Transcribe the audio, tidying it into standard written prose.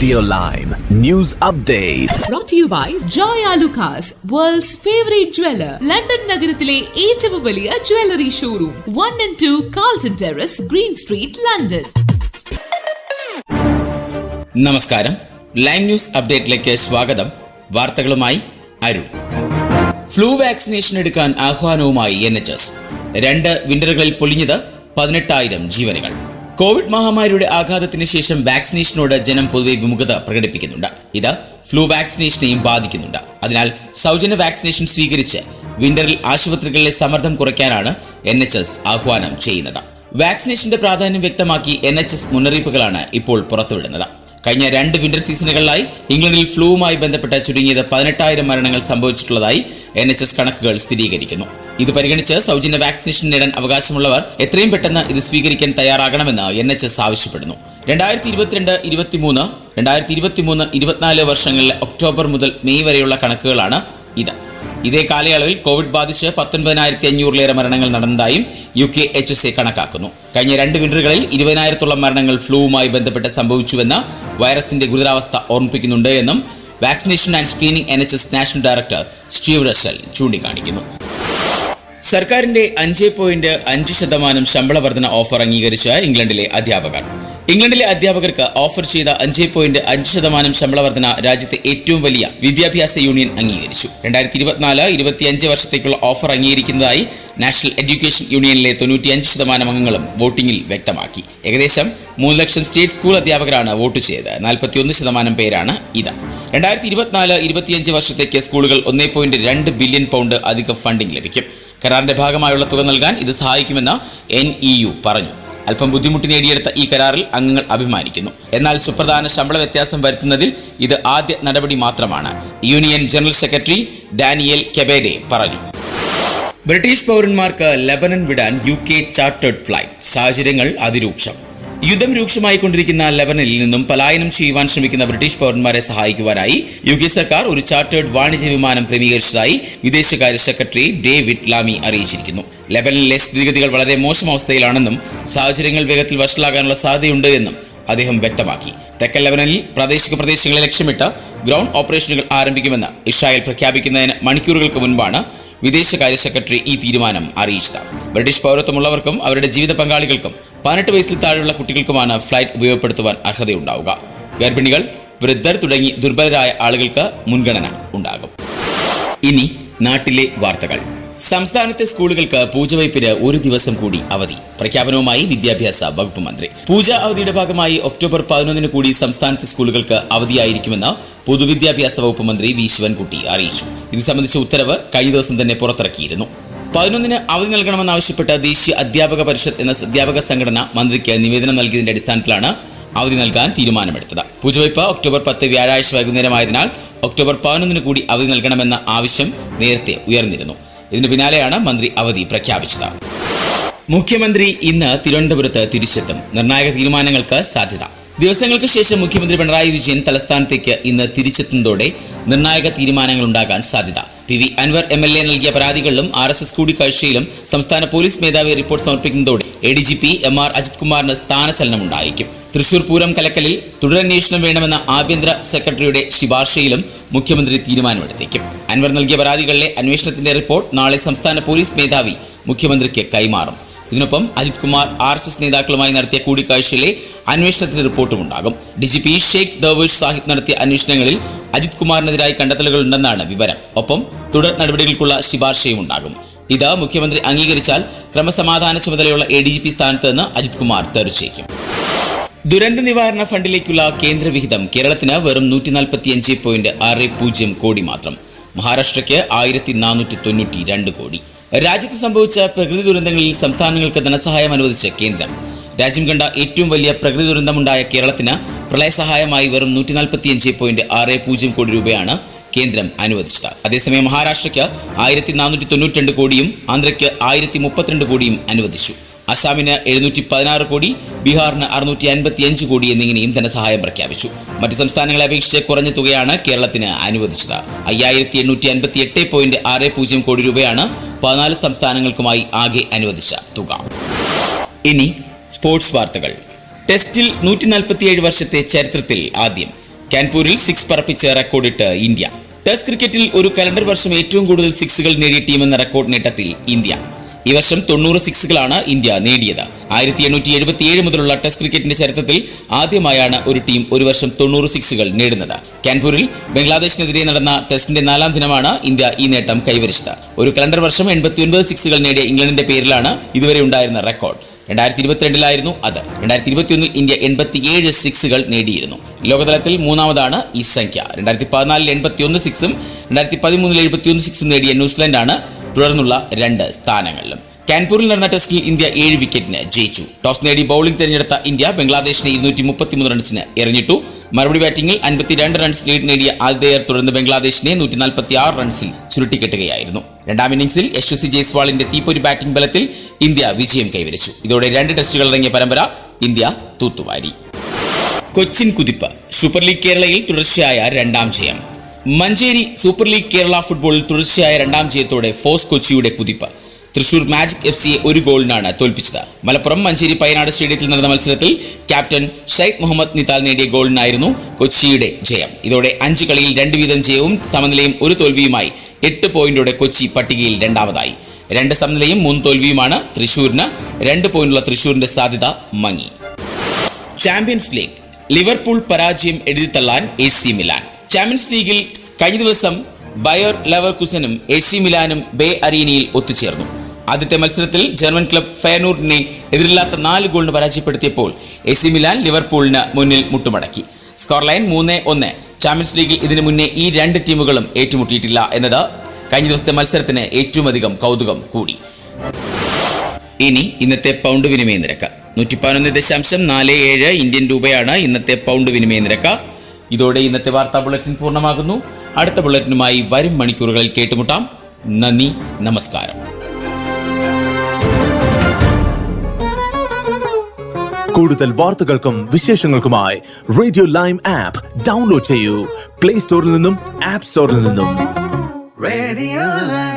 Videoline News Update. Brought to you by Joy Alucas, world's favorite jeweler. London നഗരത്തിലെ ഏറ്റവും വലിയ jewellery showroom 1 and 2 Carlton Terrace, Green Street, London. നമസ്കാരം, live news അപ്ഡേറ്റിലേക്ക് സ്വാഗതം. വാർത്തകളുമായി Arun. Flu vaccination എടുക്കാൻ ആഹ്വാനവുമായി NHS. 2 വിന്ററുകളിൽ പൊലിഞ്ഞത് 18,000 ജീവനുകൾ. Covid മഹാമാരിയുടെ ആഘാതത്തിന് ശേഷം വാക്സിനേഷനോട് ജനം പൊതുവെ വിമുഖത പ്രകടിപ്പിക്കുന്നുണ്ട്. ഇത് ഫ്ലൂ വാക്സിനേഷനെയും ബാധിക്കുന്നുണ്ട്. അതിനാൽ സൗജന്യ വാക്സിനേഷൻ സ്വീകരിച്ച് വിന്ററിൽ ആശുപത്രികളിലെ സമ്മർദ്ദം കുറയ്ക്കാനാണ് NHS ആഹ്വാനം ചെയ്യുന്നത്. വാക്സിനേഷന്റെ പ്രാധാന്യം വ്യക്തമാക്കി NHS മുന്നറിയിപ്പുകളാണ് ഇപ്പോൾ പുറത്തുവിടുന്നത്. കഴിഞ്ഞ 2 വിന്റർ സീസണുകളിലായി ഇംഗ്ലണ്ടിൽ ഫ്ലൂവുമായി ബന്ധപ്പെട്ട ചുരുങ്ങിയത് 18,000 മരണങ്ങൾ സംഭവിച്ചിട്ടുള്ളതായി NHS കണക്കുകൾ സ്ഥിരീകരിക്കുന്നു. ഇത് പരിഗണിച്ച് സൗജന്യ വാക്സിനേഷൻ നേടാൻ അവകാശമുള്ളവർ എത്രയും പെട്ടെന്ന് ഇത് സ്വീകരിക്കാൻ തയ്യാറാകണമെന്ന് NHS ആവശ്യപ്പെടുന്നു. 2023-24 വർഷങ്ങളിലെ ഒക്ടോബർ മുതൽ മെയ് വരെയുള്ള കണക്കുകളാണ് ഇത്. ഇതേ കാലയളവിൽ കോവിഡ് ബാധിച്ച് 19,500 മരണങ്ങൾ നടന്നതായും UKHSA കണക്കാക്കുന്നു. കഴിഞ്ഞ 2 വിന്ററുകളിൽ 20,000 മരണങ്ങൾ ഫ്ലൂവുമായി ബന്ധപ്പെട്ട് സംഭവിച്ചുവെന്ന് വൈറസിന്റെ ഗുരുതരാവസ്ഥ ഓർമ്മിപ്പിക്കുന്നുണ്ട് എന്നും vaccination and screening NHS national director Steve Russell ചൂണ്ടിക്കാണിക്കുന്നു. സർക്കാരിന്റെ 5.5% ശമ്പള വർധന ഓഫർ അംഗീകരിച്ച ഇംഗ്ലണ്ടിലെ അധ്യാപകർ. ഇംഗ്ലണ്ടിലെ അധ്യാപകർക്ക് ഓഫർ ചെയ്ത 5.5% ശമ്പള വർധന രാജ്യത്തെ ഏറ്റവും വലിയ വിദ്യാഭ്യാസ യൂണിയൻ അംഗീകരിച്ചു. 2024-25 വർഷത്തേക്കുള്ള ഓഫർ അംഗീകരിക്കുന്നതായി നാഷണൽ എഡ്യൂക്കേഷൻ യൂണിയനിലെ 95% അംഗങ്ങളും വോട്ടിംഗിൽ വ്യക്തമാക്കി. ഏകദേശം 3 ലക്ഷം സ്റ്റേറ്റ് സ്കൂൾ അധ്യാപകരാണ് വോട്ട് ചെയ്തത്. 41% പേരാണ് ഇത്. 2024-25 വർഷത്തേക്ക് സ്കൂളുകൾ 1.2 ബില്യൺ പൗണ്ട് അധിക ഫണ്ടിംഗ് ലഭിക്കും. കരാറിന്റെ ഭാഗമായുള്ള തുക നൽകാൻ ഇത് സഹായിക്കുമെന്ന് NEU പറഞ്ഞു. അല്പം ബുദ്ധിമുട്ടി നേടിയെടുത്ത ഈ കരാറിൽ അംഗങ്ങൾ അഭിമാനിക്കുന്നു. എന്നാൽ സുപ്രധാന ശമ്പള വ്യത്യാസം വരുത്തുന്നതിൽ ഇത് ആദ്യ നടപടി മാത്രമാണ്, യൂണിയൻ ജനറൽ സെക്രട്ടറി ഡാനിയൽ കെബേഡെ പറഞ്ഞു. ബ്രിട്ടീഷ് പൗരന്മാർക്ക് ലെബനൻ വിടാൻ UK ചാർട്ടേഡ് ഫ്ലൈറ്റ്. സാഹചര്യങ്ങൾ അതിരൂക്ഷം. യുദ്ധം രൂക്ഷമായിക്കൊണ്ടിരിക്കുന്ന ലെബനനിൽ നിന്നും പലായനം ചെയ്യുവാൻ ശ്രമിക്കുന്ന ബ്രിട്ടീഷ് പൗരന്മാരെ സഹായിക്കുവാനായി UK സർക്കാർ ഒരു ചാർട്ടേഡ് വാണിജ്യ വിമാനം ക്രമീകരിച്ചതായി വിദേശകാര്യ സെക്രട്ടറി ഡേവിഡ് ലാമി അറിയിച്ചിരിക്കുന്നു. ലെബനനിലെ സ്ഥിതിഗതികൾ വളരെ മോശം അവസ്ഥയിലാണെന്നും സാഹചര്യങ്ങൾ വേഗത്തിൽ വഷളാകാനുള്ള സാധ്യതയുണ്ട് എന്നും അദ്ദേഹം വ്യക്തമാക്കി. തെക്കൻ ലെബനനിൽ പ്രാദേശിക പ്രദേശങ്ങളെ ലക്ഷ്യമിട്ട് ഗ്രൗണ്ട് ഓപ്പറേഷനുകൾ ആരംഭിക്കുമെന്ന് ഇസ്രായേൽ പ്രഖ്യാപിക്കുന്നതിന് മണിക്കൂറുകൾക്ക് മുൻപാണ് വിദേശകാര്യ സെക്രട്ടറി ഈ തീരുമാനം അറിയിച്ചത്. ബ്രിട്ടീഷ് പൗരത്വമുള്ളവർക്കും അവരുടെ ജീവിത പങ്കാളികൾക്കും 18 വയസ്സിൽ താഴെയുള്ള കുട്ടികൾക്കുമാണ് ഫ്ലൈറ്റ് ഉപയോഗപ്പെടുത്തുവാൻ അർഹതയുണ്ടാവുക. ഗർഭിണികൾ, വൃദ്ധർ തുടങ്ങി ദുർബലരായ ആളുകൾക്ക് മുൻഗണന ഉണ്ടാകും. ഇനി നാട്ടിലെ വാർത്തകൾ. സംസ്ഥാനത്തെ സ്കൂളുകൾക്ക് പൂജവയ്പ്പിന് 1 ദിവസം കൂടി അവധി. പ്രഖ്യാപനവുമായി വിദ്യാഭ്യാസ വകുപ്പ് മന്ത്രി. പൂജാ അവധിയുടെ ഭാഗമായി ഒക്ടോബർ 11 കൂടി സംസ്ഥാനത്തെ സ്കൂളുകൾക്ക് അവധിയായിരിക്കുമെന്ന് പൊതുവിദ്യാഭ്യാസ വകുപ്പ് മന്ത്രി വി ശിവൻകുട്ടി അറിയിച്ചു. ഇത് സംബന്ധിച്ച ഉത്തരവ് കഴിഞ്ഞ ദിവസം തന്നെ പുറത്തിറക്കിയിരുന്നു. 11 അവധി നൽകണമെന്നാവശ്യപ്പെട്ട് ദേശീയ അധ്യാപക പരിഷത്ത് എന്ന അധ്യാപക സംഘടന മന്ത്രിക്ക് നിവേദനം നൽകിയതിന്റെ അടിസ്ഥാനത്തിലാണ് അവധി നൽകാൻ തീരുമാനമെടുത്തത്. പൂജവയ്പ് ഒക്ടോബർ 10 വ്യാഴാഴ്ച വൈകുന്നേരമായതിനാൽ ഒക്ടോബർ 11 കൂടി അവധി നൽകണമെന്ന ആവശ്യം നേരത്തെ ഉയർന്നിരുന്നു. ഇതിനു പിന്നാലെയാണ് മന്ത്രി അവധി പ്രഖ്യാപിച്ചത്. മുഖ്യമന്ത്രി ഇന്ന് തിരുവനന്തപുരത്ത് തിരിച്ചെത്തും. നിർണായക തീരുമാനങ്ങൾക്ക് സാധ്യത. ദിവസങ്ങൾക്ക് ശേഷം മുഖ്യമന്ത്രി പിണറായി വിജയൻ തലസ്ഥാനത്തേക്ക് ഇന്ന് തിരിച്ചെത്തുന്നതോടെ നിർണായക തീരുമാനങ്ങൾ ഉണ്ടാകാൻ സാധ്യത. PV അൻവർ MLA നൽകിയ പരാതികളിലും RSS കൂടിക്കാഴ്ചയിലും സംസ്ഥാന പോലീസ് മേധാവി റിപ്പോർട്ട് സമർപ്പിക്കുന്നതോടെ ADGP MR അജിത് കുമാറിന് സ്ഥാനചലനമുണ്ടായേക്കും. തൃശൂർ പൂരം കലക്കലിൽ തുടരന്വേഷണം വേണമെന്ന ആഭ്യന്തര സെക്രട്ടറിയുടെ ശുപാർശയിലും മുഖ്യമന്ത്രി തീരുമാനമെടുത്തേക്കും. അൻവർ നൽകിയ പരാതികളിലെ അന്വേഷണത്തിന്റെ റിപ്പോർട്ട് നാളെ സംസ്ഥാന പോലീസ് മേധാവി മുഖ്യമന്ത്രിക്ക് കൈമാറും. ഇതിനൊപ്പം അജിത് കുമാർ RSS നേതാക്കളുമായി നടത്തിയ കൂടിക്കാഴ്ചയിലെ അന്വേഷണത്തിന്റെ റിപ്പോർട്ടും ഉണ്ടാകും. DGP ഷെയ്ഖ് ദർവേഷ് സാഹിബ് നടത്തിയ അന്വേഷണങ്ങളിൽ അജിത് കുമാറിനെതിരായി കണ്ടെത്തലുകൾ ഉണ്ടെന്നാണ് വിവരം. ഒപ്പം തുടർ നടപടികൾക്കുള്ള ശുപാർശയും ഉണ്ടാകും. ഇത് മുഖ്യമന്ത്രി അംഗീകരിച്ചാൽ ക്രമസമാധാന ചുമതലയുള്ള ADGP സ്ഥാനത്ത് നിന്ന് അജിത് കുമാർ തെറിച്ചേക്കും. ദുരന്ത നിവാരണ ഫണ്ടിലേക്കുള്ള കേന്ദ്ര വിഹിതം കേരളത്തിന് വെറും 145.60 കോടി മാത്രം. മഹാരാഷ്ട്രയ്ക്ക് 1492 കോടി. രാജ്യത്ത് സംഭവിച്ച പ്രകൃതി ദുരന്തങ്ങളിൽ സംസ്ഥാനങ്ങൾക്ക് ധനസഹായം അനുവദിച്ച കേന്ദ്രം. രാജ്യം കണ്ട ഏറ്റവും വലിയ പ്രകൃതി ദുരന്തമുണ്ടായ കേരളത്തിന് പ്രളയസഹായമായി വെറും 145.60 കോടി രൂപയാണ് കേന്ദ്രം അനുവദിച്ചത്. അതേസമയം മഹാരാഷ്ട്രയ്ക്ക് 1492 കോടിയും ആന്ധ്രയ്ക്ക് 1032 കോടിയും അനുവദിച്ചു. അസാമിന് 716 കോടി, ബീഹാറിന് 655 കോടി എന്നിങ്ങനെയും ധനസഹായം പ്രഖ്യാപിച്ചു. മറ്റ് സംസ്ഥാനങ്ങളെ അപേക്ഷിച്ച് കുറഞ്ഞ തുകയാണ് കേരളത്തിന് അനുവദിച്ചത്. 5888.60 കോടി രൂപയാണ് 14 സംസ്ഥാനങ്ങൾക്കുമായി ആകെ അനുവദിച്ച തുക. ഇനി സ്പോർട്സ് വാർത്തകൾ. ടെസ്റ്റിൽ 147 വർഷത്തെ ചരിത്രത്തിൽ ആദ്യം കാൻപൂരിൽ 6 പറപ്പിച്ച് റെക്കോർഡിട്ട് ഇന്ത്യ. ടെസ്റ്റ് ക്രിക്കറ്റിൽ ഒരു കലണ്ടർ വർഷം ഏറ്റവും കൂടുതൽ 6 നേടിയ ടീമെന്ന റെക്കോർഡ് നേട്ടത്തിൽ ഇന്ത്യ. ഈ വർഷം 90 6 ഇന്ത്യ നേടിയത്. 1877 മുതലുള്ള ടെസ്റ്റ് ക്രിക്കറ്റിന്റെ ചരിത്രത്തിൽ ആദ്യമായാണ് ഒരു ടീം ഒരു വർഷം 90 6 നേടുന്നത്. കാൻപൂരിൽ ബംഗ്ലാദേശിനെതിരെ നടന്ന ടെസ്റ്റിന്റെ 4ാം ദിനമാണ് ഇന്ത്യ ഈ നേട്ടം കൈവരിച്ചത്. ഒരു കലണ്ടർ വർഷം 89 6 നേടിയ ഇംഗ്ലണ്ടിന്റെ പേരിലാണ് ഇതുവരെ ഉണ്ടായിരുന്ന റെക്കോർഡ്. 2022 അത്. 2021 ഇന്ത്യ 87 6 നേടിയിരുന്നു. ലോകതലത്തിൽ 3ാമതാണ് ഈ സംഖ്യ. 2014 81 6 2013 71 6 നേടിയ ന്യൂസിലൻഡാണ് തുടർന്നുള്ള 2 സ്ഥാനങ്ങളിലും. കാൻപൂരിൽ നടന്ന ടെസ്റ്റിൽ ഇന്ത്യ 7 വിക്കറ്റിന് ജയിച്ചു. ടോസ് നേടി ബൌളിംഗ് തിരഞ്ഞെടുത്ത ഇന്ത്യ ബംഗ്ലാദേശിനെ 233 റൺസിന് എറിഞ്ഞിട്ടു. മറുപടി ബാറ്റിംഗിൽ 52 റൺസ് ലീഡ് നേടിയ ആതിഥേയർ തുടർന്ന് ബംഗ്ലാദേശിനെ 146 റൺസിൽ ചുരുട്ടിക്കെട്ടുകയായിരുന്നു. 2ാം ഇന്നിംഗ്സിൽ യശസ്വി ജയ്സ്വാളിന്റെ തീപ്പൊരി ബാറ്റിംഗ് ബലത്തിൽ ഇന്ത്യ വിജയം കൈവരിച്ചു. ഇതോടെ 2 ടെസ്റ്റുകൾ ഇറങ്ങിയ പരമ്പര ഇന്ത്യ തൂത്തുവാരി. കൊച്ചിൻ കുതിപ്പ്. സൂപ്പർ ലീഗ് കേരളയിൽ തുടർച്ചയായ 2ാം ജയം. മഞ്ചേരി സൂപ്പർ ലീഗ് കേരള ഫുട്ബോളിൽ തുടർച്ചയായ 2ാം ജയത്തോടെ ഫോസ് കൊച്ചിയുടെ കുതിപ്പ്. തൃശൂർ മാജിക് FCയെ 1 ഗോളിനാണ് തോൽപ്പിച്ചത്. മലപ്പുറം മഞ്ചേരി പയ്യനാട് സ്റ്റേഡിയത്തിൽ നടന്ന മത്സരത്തിൽ ക്യാപ്റ്റൻ ഷെയ്ഖ് മുഹമ്മദ് നിതാൽ നേടിയ ഗോളിനായിരുന്നു കൊച്ചിയുടെ ജയം. ഇതോടെ 5 കളിയിൽ 2 വീതം ജയവും സമനിലയും 1 തോൽവിയുമായി 8 പോയിന്റോടെ കൊച്ചി പട്ടികയിൽ 2ാമതായി. 2 സമനിലയും 3 തോൽവിയുമാണ് തൃശൂരിന്. 2 പോയിന്റുള്ള തൃശൂരിന്റെ സാധ്യത മങ്ങി. Champions league. ലിവർപൂൾ പരാജയം എഴുതിത്തള്ളാൻ AC മിലാൻ. ചാമ്പ്യൻസ് ലീഗിൽ കഴിഞ്ഞ ദിവസം ബയർ ലെവർകുസനും AC മിലാനും ബേ അരീനയിൽ ഒത്തുചേർന്നു. ആദ്യത്തെ മത്സരത്തിൽ ജർമ്മൻ ക്ലബ് ഫെയനൂർഡിനെ എതിരില്ലാത്ത 4 ഗോളിന് പരാജയപ്പെടുത്തിയപ്പോൾ AC മിലാൻ ലിവർപൂളിന് മുന്നിൽ മുട്ടുമടക്കി. Score line 3-1. ചാമ്പ്യൻസ് ലീഗിൽ ഇതിനു മുന്നേ ഈ 2 ടീമുകളും ഏറ്റുമുട്ടിയിട്ടില്ല എന്നത് കഴിഞ്ഞ ദിവസത്തെ മത്സരത്തിന് ഏറ്റവും അധികം കൗതുകം കൂടി. ഇനി ഇന്നത്തെ പൗണ്ട് വിനിമയ നിരക്ക് 111.47 ഇന്ത്യൻ രൂപയാണ് ഇന്നത്തെ പൗണ്ട് വിനിമയ നിരക്ക്. ഇതോടെ ഇന്നത്തെ വാർത്താ ബുള്ളറ്റിൻ പൂർണ്ണമാകുന്നു. അടുത്ത ബുള്ളറ്റിനുമായി വരും മണിക്കൂറുകളിൽ കേട്ടുമുട്ടാം. നന്ദി, നമസ്കാരം. കൂടുതൽ വാർത്തകൾക്കും വിശേഷങ്ങൾക്കുമായി റേഡിയോ ലൈം ആപ്പ് ഡൗൺലോഡ് ചെയ്യൂ. പ്ലേ സ്റ്റോറിൽ നിന്നും ആപ്പ് സ്റ്റോറിൽ നിന്നും. Radio Lime.